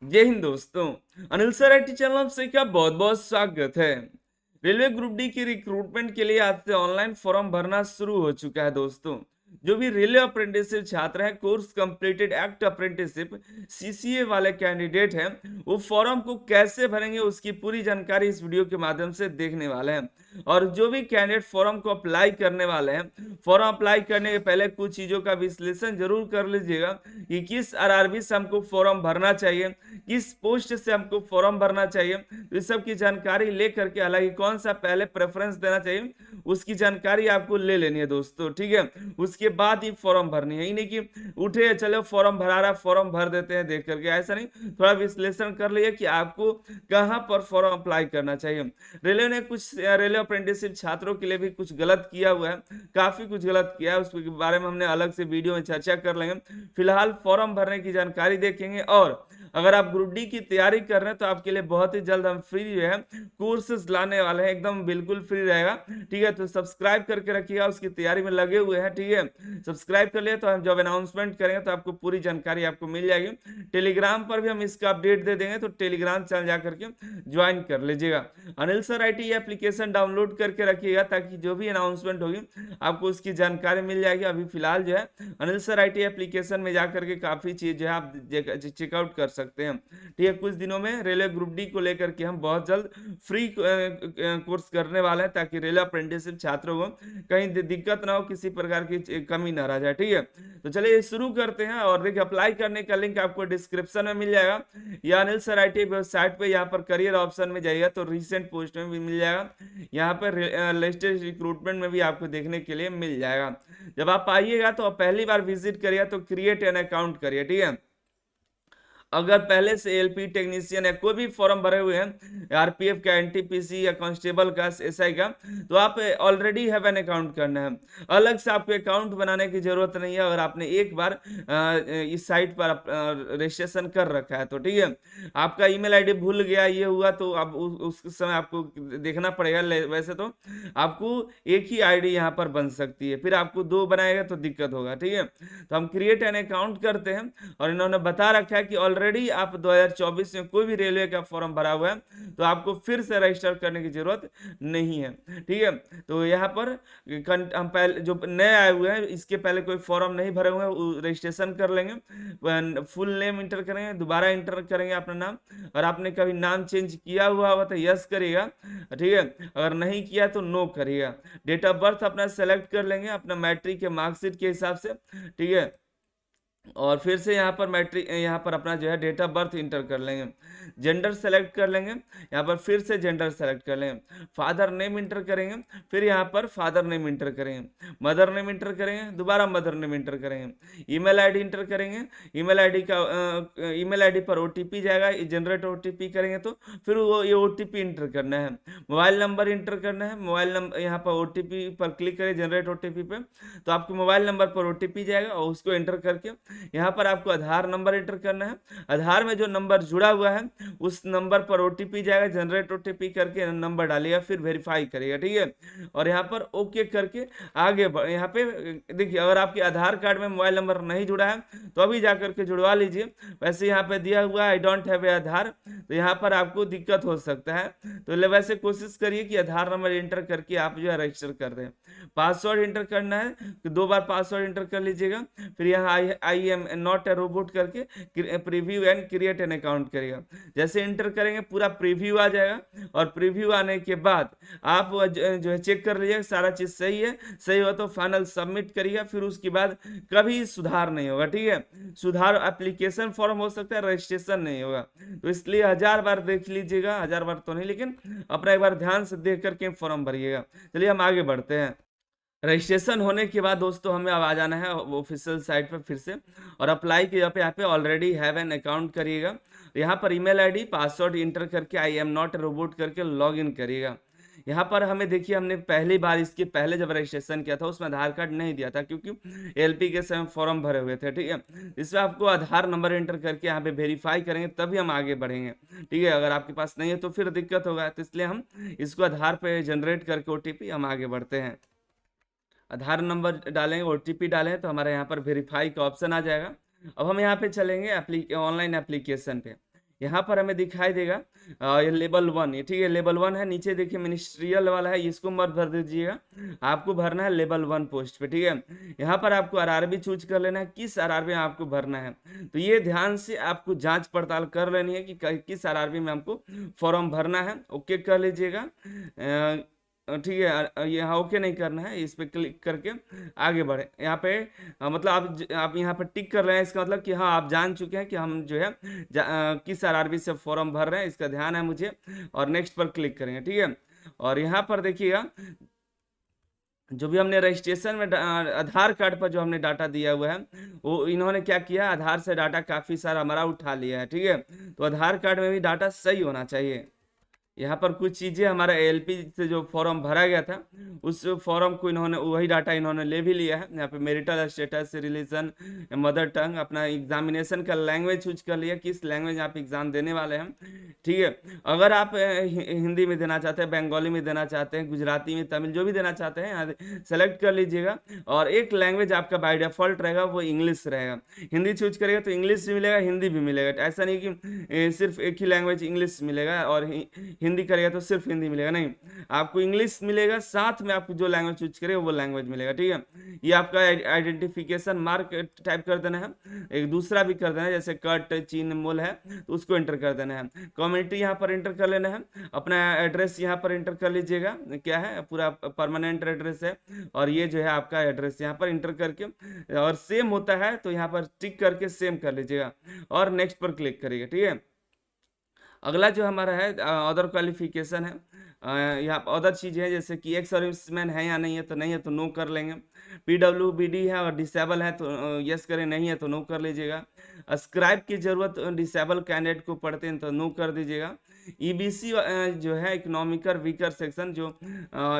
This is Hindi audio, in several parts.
जय हिंद दोस्तों। अनिल सर आईटी चैनल से क्या बहुत बहुत स्वागत है। रेलवे ग्रुप डी की रिक्रूटमेंट के लिए आज से ऑनलाइन फॉर्म भरना शुरू हो चुका है दोस्तों। जो भी रेलवे अप्रेंटिसशिप छात्र हैं, course completed act apprenticeship CCA वाले कैंडिडेट हैं, वो फॉर्म को कैसे भरेंगे उसकी पूरी जानकारी इस वीडियो के माध्यम से देखने वाले हैं। और जो भी कैंडिडेट फॉर्म को अप्लाई करने वाले हैं, फॉर्म अप्लाई करने के पहले कुछ चीजों का विश्लेषण जरूर कर लीजिएगा कि किस आरआरबी से हमको फॉर्म भरना चाहिए, किस पोस्ट से हमको फॉर्म भरना चाहिए। तो इस सब की जानकारी लेकर के, हालांकि कौन सा पहले प्रेफरेंस देना चाहिए उसकी जानकारी आपको ले लेनी है दोस्तों, ठीक है। उसके बाद ही फॉर्म भरनी है, ये नहीं कि उठे चलो फॉर्म भरा रहा फॉर्म भर देते हैं देख करके, ऐसा नहीं। थोड़ा विश्लेषण कर लिए कि आपको कहां पर फॉर्म अप्लाई करना चाहिए। रेलवे ने कुछ रेलवे अप्रेंटिसशिप छात्रों के लिए भी कुछ गलत किया हुआ है, काफी कुछ गलत किया है, उसके बारे में हमने अलग से वीडियो में चर्चा कर लेंगे। फिलहाल फॉर्म भरने की जानकारी देखेंगे। और अगर आप ग्रुप डी की तैयारी कर रहे हैं तो आपके लिए बहुत ही जल्द हम फ्री जो है कोर्सेज लाने वाले हैं, एकदम बिल्कुल फ्री रहेगा, ठीक है। तो सब्सक्राइब करके रखिएगा, उसकी तैयारी में लगे हुए हैं, ठीक है। सब्सक्राइब कर लिए तो हम जब अनाउंसमेंट करेंगे तो आपको पूरी जानकारी आपको मिल जाएगी। टेलीग्राम पर भी हम इसका अपडेट दे देंगे, तो टेलीग्राम चैनल जाकर के ज्वाइन कर लीजिएगा। Anil sir IT application download करके रखिएगा ताकि जो भी अनाउंसमेंट होगी आपको उसकी जानकारी मिल जाएगी। अभी फिलहाल जो है अनिल सर आईटी एप्लीकेशन में जाकर के काफी चीज जो है आप चेकआउट कर सकते हैं, ठीक है। कुछ दिनों में रेलवे ग्रुप डी को लेकर के हम बहुत जल्द फ्री कोर्स करने वाले हैं ताकि रेलवे अप्रेंटिसशिप छात्रों को कहीं दिक्कत ना हो, किसी प्रकार की कमी ना रह जाए, ठीक है। तो चलिए शुरू करते हैं। और देखिए अप्लाई करने का लिंक आपको डिस्क्रिप्शन में मिल जाएगा या अनिल सर आईटी वेबसाइट पे यहाँ पर करियर ऑप्शन में जाइएगा तो रिसेंट पोस्ट में भी मिल जाएगा। यहाँ पर लेटेस्ट रिक्रूटमेंट में भी आपको देखने के लिए मिल जाएगा। जब आप आइएगा तो पहली बार विजिट करिए तो क्रिएट एन अकाउंट करिए, ठीक है। अगर पहले से एलपी टेक्नीशियन या कोई भी फॉर्म भरे हुए हैं, आरपीएफ का, एनटीपीसी या कांस्टेबल का, एसआई का, तो आप ऑलरेडी हैव एन अकाउंट करना है। अलग से आपको अकाउंट बनाने की जरूरत नहीं है अगर आपने एक बार इस साइट पर रजिस्ट्रेशन कर रखा है तो, ठीक है। आपका ईमेल आईडी भूल गया, ये हुआ तो अब उस समय आपको देखना पड़ेगा। वैसे तो आपको एक ही आईडी यहाँ पर बन सकती है, फिर आपको दो बनाएगा तो दिक्कत होगा, ठीक है। तो हम क्रिएट एन अकाउंट करते हैं और इन्होंने बता रखा है कि ऑलरेडी आप 2024 में कोई भी रेलवे का फॉर्म भरा हुआ है तो आपको फिर से रजिस्टर करने की जरूरत नहीं है, ठीक है। तो यहाँ पर हम पहले जो नए आए हुए हैं इसके पहले कोई फॉर्म नहीं भरे हुए हैं रजिस्ट्रेशन कर लेंगे, फुल नेम इंटर करेंगे, दोबारा इंटर करेंगे अपना नाम। और आपने कभी नाम चेंज किया हुआ तो यस करिएगा, ठीक है। अगर नहीं किया तो नो करिएगा। डेट ऑफ बर्थ अपना सेलेक्ट कर लेंगे अपना मैट्रिक के मार्कशीट के हिसाब से, ठीक है। और फिर से यहाँ पर मैट्रिक, यहाँ पर अपना जो है डेट ऑफ बर्थ इंटर कर लेंगे। जेंडर सेलेक्ट कर लेंगे, यहाँ पर फिर से जेंडर सेलेक्ट कर लेंगे। फादर नेम इंटर करेंगे, फिर यहाँ पर फादर नेम इंटर करेंगे। मदर नेम इंटर करेंगे, दोबारा मदर नेम इंटर करेंगे। ईमेल आईडी इंटर करेंगे, ईमेल आईडी का ईमेल आईडी पर ओटीपी जाएगा, जनरेट ओटीपी करेंगे तो फिर वो ये ओटीपी इंटर करना है। मोबाइल नंबर इंटर करना है, मोबाइल नंबर यहाँ पर ओटीपी पर क्लिक करें, जनरेट ओटीपी पे, तो आपके मोबाइल नंबर पर ओटीपी जाएगा और उसको एंटर करके यहाँ पर आपको आधार नंबर एंटर करना है। आधार में जो नंबर जुड़ा हुआ है उस नंबर पर ओटीपी जाएगा, जनरेट ओटीपी करके नंबर डालिएगा, फिर वेरीफाई करिएगा, ठीक है। और यहाँ पर ओके करके आगे यहाँ पे देखिए अगर आपके आधार कार्ड में मोबाइल नंबर नहीं जुड़ा है तो अभी जाकर के जुड़वा लीजिए। वैसे यहाँ पे दिया हुआ है आई डोंट हैव ए आधार, तो यहाँ पर आपको दिक्कत हो सकता है। तो वैसे कोशिश करिए कि आधार नंबर एंटर करके आप जो है रजिस्टर कर दें। पासवर्ड एंटर करना है तो 2 बार पासवर्ड एंटर कर लीजिएगा। फिर यहाँ I am not a robot करके preview and create an account करेगा। जैसे एंटर करेंगे पूरा प्रीव्यू आ जाएगा और प्रीव्यू आने के बाद आप जो है चेक कर लीजिएगा सारा चीज सही है। सही हो तो फाइनल सबमिट करिएगा, फिर उसके बाद कभी सुधार नहीं होगा, ठीक है। सुधार एप्लीकेशन फॉर्म हो सकता है, रजिस्ट्रेशन नहीं होगा। तो इसलिए 1000 बार देख लीजिएगा, 1000 बार तो नहीं लेकिन अपना एक बार ध्यान से देख करके फॉर्म भरिएगा। चलिए हम आगे बढ़ते हैं। रजिस्ट्रेशन होने के बाद दोस्तों हमें अब आ जाना है ऑफिशियल साइट पर फिर से, और अप्लाई के यहाँ पे ऑलरेडी हैव एन अकाउंट करिएगा। यहाँ पर ईमेल आईडी पासवर्ड इंटर करके आई एम नॉट रोबोट करके लॉग इन करिएगा। यहाँ पर हमें देखिए हमने पहली बार इसके पहले जब रजिस्ट्रेशन किया था उसमें आधार कार्ड नहीं दिया था क्योंकि एलपी के समय फॉर्म भरे हुए थे, ठीक है। इसमें आपको आधार नंबर एंटर करके यहाँ पे वेरीफाई करेंगे तभी हम आगे बढ़ेंगे, ठीक है। अगर आपके पास नहीं है तो फिर दिक्कत होगा, तो इसलिए हम इसको आधार पे जनरेट करके ओटीपी हम आगे बढ़ते हैं। आधार नंबर डालेंगे, ओटीपी डालें तो हमारे यहाँ पर वेरीफाई का ऑप्शन आ जाएगा। अब हम यहाँ पे चलेंगे ऑनलाइन एप्लीकेशन पे। यहाँ पर हमें दिखाई देगा ये लेवल 1, ये ठीक है लेवल 1 है। नीचे देखिए मिनिस्ट्रियल वाला है, इसको मत भर दीजिएगा, आपको भरना है लेवल 1 पोस्ट पे, ठीक है। यहाँ पर आपको आरआरबी चूज कर लेना है, किस आरआरबी में आपको भरना है। तो ये ध्यान से आपको जांच पड़ताल कर लेनी है कि किस आरआरबी में हमको फॉर्म भरना है। ओके कर लीजिएगा, ठीक है। यहाँ ओके नहीं करना है, इस पे क्लिक करके आगे बढ़े। यहाँ पे मतलब आप यहाँ पर टिक कर रहे हैं, इसका मतलब कि हाँ आप जान चुके हैं कि हम जो है किस आरआरबी से फॉर्म भर रहे हैं, इसका ध्यान है मुझे। और नेक्स्ट पर क्लिक करेंगे, ठीक है। और यहाँ पर देखिएगा जो भी हमने रजिस्ट्रेशन में आधार कार्ड पर जो हमने डाटा दिया हुआ है, वो इन्होंने क्या किया, आधार से डाटा काफ़ी सारा हमारा उठा लिया है, ठीक है। तो आधार कार्ड में भी डाटा सही होना चाहिए। यहाँ पर कुछ चीज़ें हमारा एएलपी से जो फॉर्म भरा गया था, उस फॉर्म को इन्होंने वही डाटा इन्होंने ले भी लिया है। यहाँ पे marital status, religion, mother tongue, अपना एग्जामिनेशन का लैंग्वेज चूज कर लिया, किस लैंग्वेज आप एग्जाम देने वाले हैं, ठीक है। अगर आप हिंदी में देना चाहते हैं, बंगाली में देना चाहते हैं, गुजराती में, तमिल, जो भी देना चाहते हैं यहाँ सेलेक्ट कर लीजिएगा। और एक लैंग्वेज आपका बाय डिफॉल्ट रहेगा, वो इंग्लिश रहेगा। हिंदी चूज करिएगा तो इंग्लिश भी मिलेगा, हिंदी भी मिलेगा। ऐसा नहीं कि सिर्फ एक ही लैंग्वेज इंग्लिश मिलेगा और हिंदी करेगा तो सिर्फ हिंदी मिलेगा, नहीं, आपको इंग्लिश मिलेगा, साथ में आपको जो लैंग्वेज चूज करेगा वो लैंग्वेज मिलेगा, ठीक है। ये आपका आइडेंटिफिकेशन मार्क टाइप कर देना है। एक दूसरा भी कर देना है, जैसे कट, चिन्ह, मूल है तो उसको एंटर कर देना है। कम्युनिटी यहाँ पर एंटर कर लेना है। अपना एड्रेस यहाँ पर एंटर कर लीजिएगा, क्या है पूरा परमानेंट एड्रेस है। और ये जो है आपका एड्रेस यहाँ पर एंटर करके, और सेम होता है तो यहाँ पर टिक करके सेम कर लीजिएगा और नेक्स्ट पर क्लिक करिएगा, ठीक है। अगला जो हमारा है अदर क्वालिफिकेशन है। यहाँ अदर चीज़ है, जैसे कि एक्स सर्विसमैन है या नहीं है, तो नहीं है तो नो कर लेंगे। पीडब्ल्यूबीडी है और डिसेबल है तो यस करें, नहीं है तो नो कर लीजिएगा। स्क्राइब की जरूरत डिसेबल कैंडिडेट को पड़ते हैं तो नो कर दीजिएगा। ईबीसी जो है इकोनॉमिकल वीकर सेक्शन, जो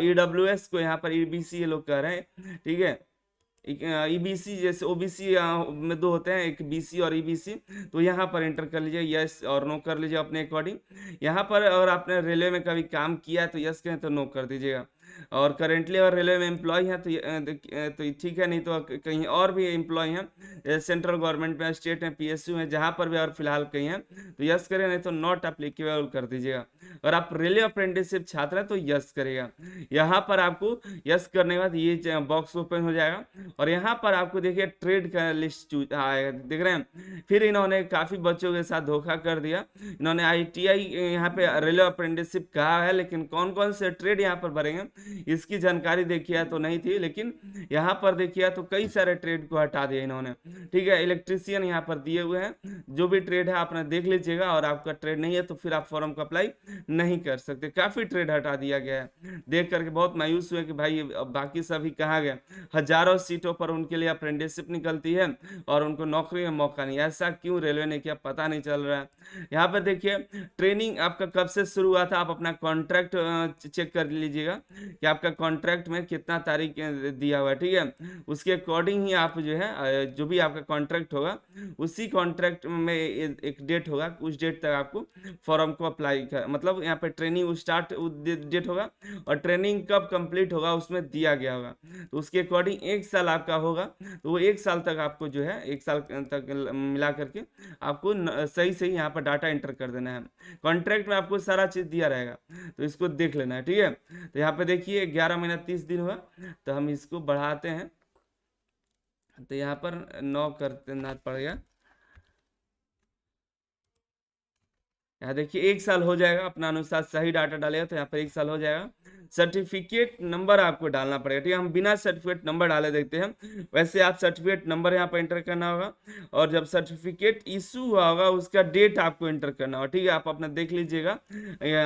ईडब्ल्यूएस को यहाँ पर ईबीसी ये लोग कह रहे हैं, ठीक है। ईबीसी जैसे ओबीसी में दो होते हैं, एक बीसी और ईबीसी, तो यहाँ पर एंटर कर लीजिए, यस और नो कर लीजिए अपने अकॉर्डिंग। यहाँ पर अगर आपने रेलवे में कभी काम किया है तो यस कहें तो नो कर दीजिएगा। और करेंटली अगर रेलवे में एम्प्लॉय हैं तो ठीक है, नहीं तो कहीं और भी एम्प्लॉय हैं, सेंट्रल गवर्नमेंट में, स्टेट में, पीएसयू में, जहाँ पर भी अगर फिलहाल कहीं हैं तो यस करें, नहीं तो नॉट अप्लीकेबल कर दीजिएगा। अगर आप रेलवे अप्रेंटिसशिप छात्र हैं तो यस करेगा। यहाँ पर आपको यस करने के बाद ये बॉक्स ओपन हो जाएगा और यहाँ पर आपको देखिए ट्रेड का लिस्ट आएगा, देख रहे हैं। फिर इन्होंने काफ़ी बच्चों के साथ धोखा कर दिया। इन्होंने आईटीआई यहाँ पे रेलवे अप्रेंटिसशिप कहा है, लेकिन कौन कौन से ट्रेड यहाँ पर भरेंगे इसकी जानकारी देखिए तो नहीं थी, लेकिन यहाँ पर देखिए तो कई सारे ट्रेड को हटा दिया इन्होंने, ठीक है। इलेक्ट्रीशियन यहाँ पर दिए हुए हैं, जो भी ट्रेड है आपने देख लीजिएगा। और आपका ट्रेड नहीं है तो फिर आप फॉर्म को अप्लाई नहीं कर सकते। काफ़ी ट्रेड हटा दिया गया है, देख करके बहुत मायूस हुए कि भाई बाकी सभी कहाँ गए। हजारों सीटों पर उनके लिए अप्रेंटिसशिप निकलती है और उनको नौकरी में मौका नहीं, ऐसा क्यों रेलवे ने किया पता नहीं चल रहा है। यहाँ पर देखिए ट्रेनिंग आपका कब से शुरू हुआ था, आप अपना कॉन्ट्रैक्ट चेक कर लीजिएगा कि आपका कॉन्ट्रैक्ट में कितना तारीख दिया हुआ है, ठीक है। उसके अकॉर्डिंग ही आप जो है जो भी आपका कॉन्ट्रैक्ट होगा उसी कॉन्ट्रैक्ट में एक डेट होगा, उस डेट तक आपको फॉर्म को अप्लाई कर, मतलब यहाँ पे ट्रेनिंग स्टार्ट डेट होगा और ट्रेनिंग कब कंप्लीट होगा उसमें दिया गया होगा। तो उसके अकॉर्डिंग एक साल आपका होगा, तो वो एक साल तक आपको जो है एक साल तक मिला करके आपको सही सही यहाँ पर डाटा एंटर कर देना है। कॉन्ट्रैक्ट में आपको सारा चीज़ दिया रहेगा, तो इसको देख लेना है, ठीक है। तो यहाँ पे देखिए 11 महीना 30 दिन हुआ, तो हम इसको बढ़ाते हैं, तो यहाँ पर 9 करना पड़ेगा। यहाँ देखिए एक साल हो जाएगा, अपना अनुसार सही डाटा डालेगा तो यहाँ पर एक साल हो जाएगा। सर्टिफिकेट नंबर आपको डालना पड़ेगा, ठीक है। हम बिना सर्टिफिकेट नंबर डाले देखते हैं, वैसे आप सर्टिफिकेट नंबर यहाँ पर एंटर करना होगा। और जब सर्टिफिकेट इशू हुआ होगा उसका डेट आपको एंटर करना होगा, ठीक है। आप अपना देख लीजिएगा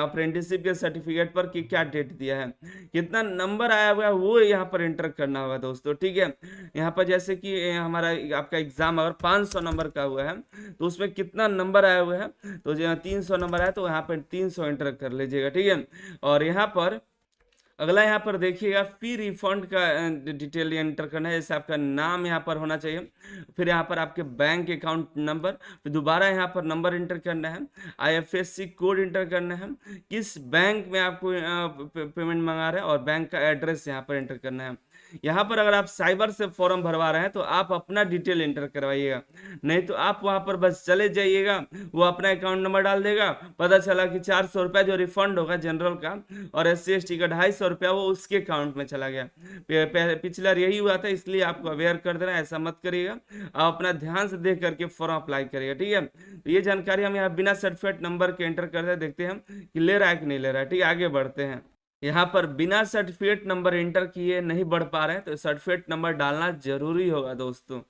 अप्रेंटिसशिप के सर्टिफिकेट पर कि क्या डेट दिया है, कितना नंबर आया हुआ है वो यहाँ पर एंटर करना होगा दोस्तों, ठीक है। यहाँ पर जैसे कि हमारा आपका एग्जाम अगर 500 नंबर का हुआ है तो उसमें कितना नंबर आया हुआ है, तो जो 300 नंबर आया तो यहाँ पर 300 एंटर कर लीजिएगा, ठीक है। और यहाँ पर अगला यहाँ पर देखिएगा फी रिफंड का डिटेल एंटर करना है, जैसे आपका नाम यहाँ पर होना चाहिए, फिर यहाँ पर आपके बैंक अकाउंट नंबर, फिर दोबारा यहाँ पर नंबर एंटर करना है, आईएफएससी कोड एंटर करना है, किस बैंक में आपको पेमेंट मंगा रहे हैं और बैंक का एड्रेस यहाँ पर एंटर करना है। यहाँ पर अगर आप साइबर से फॉर्म भरवा रहे हैं तो आप अपना डिटेल एंटर करवाइएगा, नहीं तो आप वहाँ पर बस चले जाइएगा, वो अपना अकाउंट नंबर डाल देगा, पता चला कि 400 रुपया जो रिफंड होगा जनरल का और SC ST का 250 रुपया वो उसके अकाउंट में चला गया। पिछला यही हुआ था, इसलिए आपको अवेयर कर देना, ऐसा मत करिएगा। आप अपना ध्यान से देख करके फॉर्म अप्लाई करिएगा, ठीक है। तो ये जानकारी हम यहाँ बिना सर्टिफिकेट नंबर के एंटर करते हैं, देखते हैं हम कि ले रहा है कि नहीं ले रहा है, ठीक है। आगे बढ़ते हैं। यहाँ पर बिना सर्टिफिकेट नंबर एंटर किए नहीं बढ़ पा रहे हैं तो सर्टिफिकेट नंबर डालना जरूरी होगा दोस्तों,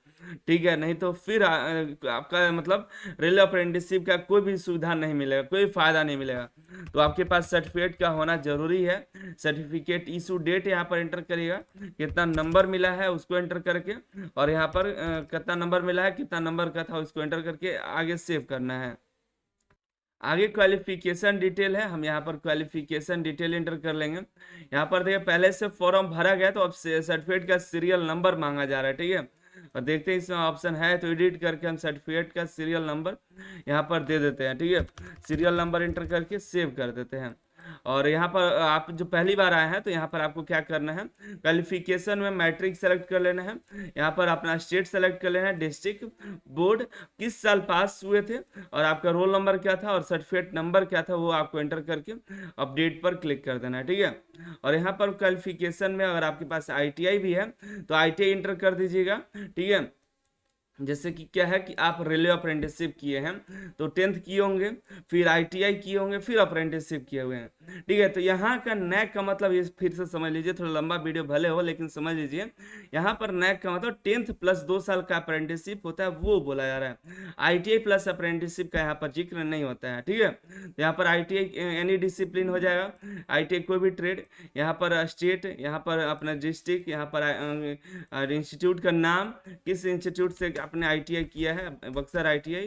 ठीक है। नहीं तो फिर आपका मतलब रेलवे अप्रेंटिसशिप का कोई भी सुविधा नहीं मिलेगा, कोई फायदा नहीं मिलेगा। तो आपके पास सर्टिफिकेट का होना जरूरी है। सर्टिफिकेट इशू डेट यहाँ पर एंटर करिएगा, कितना नंबर मिला है उसको एंटर करके, और यहाँ पर कितना नंबर मिला है, कितना नंबर का था उसको एंटर करके आगे सेव करना है। आगे क्वालिफिकेशन डिटेल है, हम यहाँ पर क्वालिफिकेशन डिटेल एंटर कर लेंगे। यहाँ पर देखिए पहले से फॉर्म भरा गया तो अब सर्टिफिकेट का सीरियल नंबर मांगा जा रहा है, ठीक है। और देखते हैं इसमें ऑप्शन है तो एडिट करके हम सर्टिफिकेट का सीरियल नंबर यहाँ पर दे देते हैं, ठीक है। सीरियल नंबर एंटर करके सेव कर देते हैं। और यहाँ पर आप जो पहली बार आए हैं तो यहाँ पर आपको क्या करना है, क्वालिफिकेशन में मैट्रिक सेलेक्ट कर लेना है, यहाँ पर अपना स्टेट सेलेक्ट कर लेना है, डिस्ट्रिक्ट, बोर्ड, किस साल पास हुए थे, और आपका रोल नंबर क्या था और सर्टिफिकेट नंबर क्या था वो आपको एंटर करके अपडेट पर क्लिक कर देना है, ठीक है। और यहाँ पर क्वालिफिकेशन में अगर आपके पास ITI भी है तो ITI एंटर कर दीजिएगा, ठीक है। जैसे कि क्या है कि आप रेलवे अप्रेंटिसशिप किए हैं तो 10th किए होंगे, फिर ITI किए होंगे, फिर अप्रेंटिसशिप किए हुए हैं, ठीक है। तो यहाँ का नैक का मतलब ये फिर से समझ लीजिए, थोड़ा लंबा वीडियो भले हो लेकिन समझ लीजिए। यहाँ पर नैक का मतलब 10th प्लस 2 साल का अप्रेंटिसशिप होता है वो बोला जा रहा है। ITI प्लस अप्रेंटिसशिप का यहाँ पर जिक्र नहीं होता है, ठीक है। तो यहाँ पर ITI एनी डिसिप्लिन हो जाएगा, ITI कोई भी ट्रेड, यहाँ पर स्टेट, यहाँ पर अपना डिस्ट्रिक्ट, यहाँ पर इंस्टीट्यूट का नाम, किस इंस्टीट्यूट से आपने ITI किया है, बक्सर ITI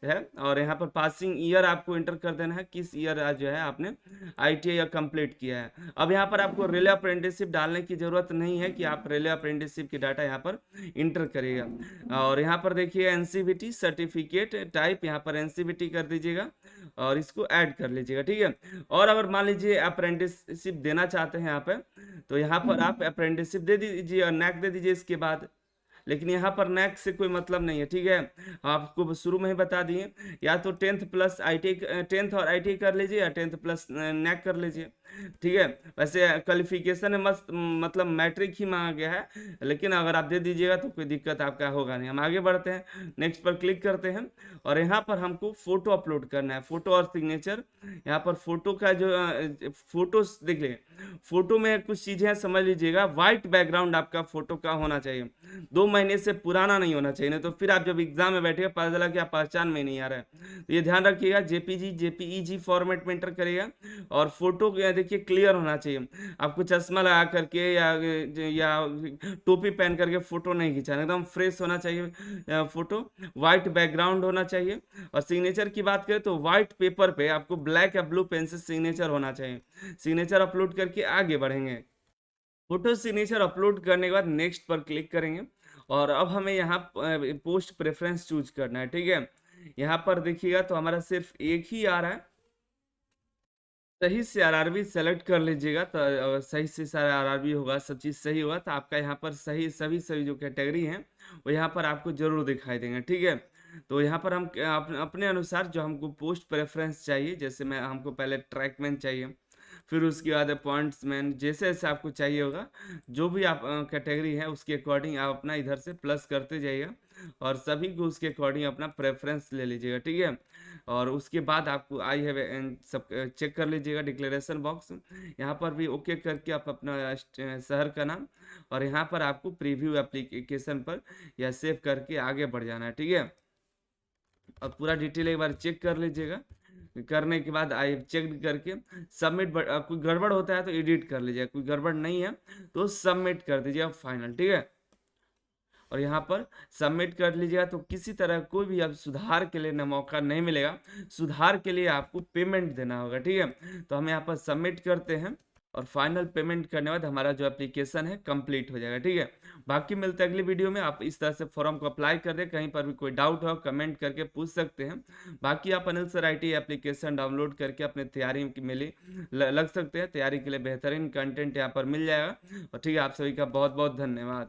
है, और यहाँ पर पासिंग ईयर आपको एंटर कर देना है, किस ईयर जो है आपने ITI कंप्लीट किया है। अब यहाँ पर आपको रेलवे अप्रेंटिसशिप डालने की जरूरत नहीं है कि आप रेलवे अप्रेंटिसशिप की डाटा यहाँ पर इंटर करिएगा। और यहाँ पर देखिए NCVT सर्टिफिकेट टाइप, यहाँ पर NCVT कर दीजिएगा और इसको ऐड कर लीजिएगा, ठीक है। और अगर मान लीजिए अप्रेंटिसशिप देना चाहते हैं यहाँ पे तो यहाँ पर आप अप्रेंटिसशिप दे दीजिए और नैक दे दीजिए इसके बाद, लेकिन यहाँ पर नैक से कोई मतलब नहीं है, ठीक है। आपको शुरू में ही बता दिए, या तो 10th प्लस ITI, 10th और ITI कर लीजिए या 10th प्लस नैक कर लीजिए, ठीक है। वैसे क्वालिफिकेशन में मस्त मतलब मैट्रिक ही मांगा गया है, लेकिन अगर आप दे दीजिएगा तो कोई दिक्कत आपका होगा नहीं। हम आगे बढ़ते हैं, नेक्स्ट पर क्लिक करते हैं और यहाँ पर हमको फोटो अपलोड करना है, फोटो और सिग्नेचर। यहाँ पर फोटो का जो फोटो देख लीजिए, फोटो में कुछ चीजें समझ लीजिएगा, व्हाइट बैकग्राउंड आपका फोटो का होना चाहिए, 2 महीने से पुराना नहीं होना चाहिए, नहीं तो फिर आप जब एग्जाम में बैठेगा पता चला कि आप पहचान में नहीं आ रहा है। तो ये ध्यान रखिएगा, JPG JPEG फॉर्मेट में एंटर करिएगा। और फोटो देखिए क्लियर होना चाहिए, आपको चश्मा लगा करके या टोपी पहन करके फोटो नहीं खिंचाना, एकदम फ्रेश होना चाहिए फोटो, व्हाइट बैकग्राउंड होना चाहिए। और सिग्नेचर की बात करें तो व्हाइट पेपर पे आपको ब्लैक या ब्लू पेन से सिग्नेचर होना चाहिए। सिग्नेचर अपलोड करके आगे बढ़ेंगे। फोटो सिग्नेचर अपलोड करने के बाद नेक्स्ट पर क्लिक करेंगे और अब हमें यहाँ पोस्ट प्रेफरेंस चूज करना है, ठीक है। यहाँ पर देखिएगा तो हमारा सिर्फ एक ही आ रहा है, सही से RRB सेलेक्ट कर लीजिएगा तो अगर सही से सारा RRB होगा, सब चीज़ सही होगा तो आपका यहाँ पर सही सभी जो कैटेगरी हैं वो यहाँ पर आपको जरूर दिखाई देंगे, ठीक है। तो यहाँ पर हम अपने अनुसार जो हमको पोस्ट प्रेफरेंस चाहिए, जैसे मैं हमको पहले ट्रैकमैन चाहिए, फिर उसके बाद पॉइंट्समैन, जैसे जैसे आपको चाहिए होगा, जो भी आप कैटेगरी है उसके अकॉर्डिंग आप अपना इधर से प्लस करते जाइएगा और सभी को उसके अकॉर्डिंग अपना प्रेफरेंस ले लीजिएगा, ठीक है। और उसके बाद आपको आई हैव सब चेक कर लीजिएगा डिक्लेरेशन बॉक्स, यहाँ पर भी ओके करके आप अपना शहर का नाम और यहाँ पर आपको प्रीव्यू एप्लीकेशन पर या सेव करके आगे बढ़ जाना है, ठीक है। और पूरा डिटेल एक बार चेक कर लीजिएगा, करने के बाद आई चेक करके सबमिट, कोई गड़बड़ होता है तो एडिट कर लीजिएगा, कोई गड़बड़ नहीं है तो सबमिट कर दीजिएगा फाइनल, ठीक है। और यहाँ पर सबमिट कर लीजिएगा तो किसी तरह कोई भी अब सुधार के लिए ना मौका नहीं मिलेगा, सुधार के लिए आपको पेमेंट देना होगा, ठीक है। तो हम यहाँ पर सबमिट करते हैं और फाइनल पेमेंट करने के बाद हमारा जो एप्लीकेशन है कंप्लीट हो जाएगा, ठीक है। बाकी मिलते हैं अगली वीडियो में। आप इस तरह से फॉर्म को अप्लाई कर दें। कहीं पर भी कोई डाउट हो कमेंट करके पूछ सकते हैं। बाकी आप Anil sir IT application download करके अपने तैयारी में लग सकते हैं। तैयारी के लिए बेहतरीन कंटेंट यहाँ पर मिल जाएगा। और ठीक है, आप सभी का बहुत बहुत धन्यवाद।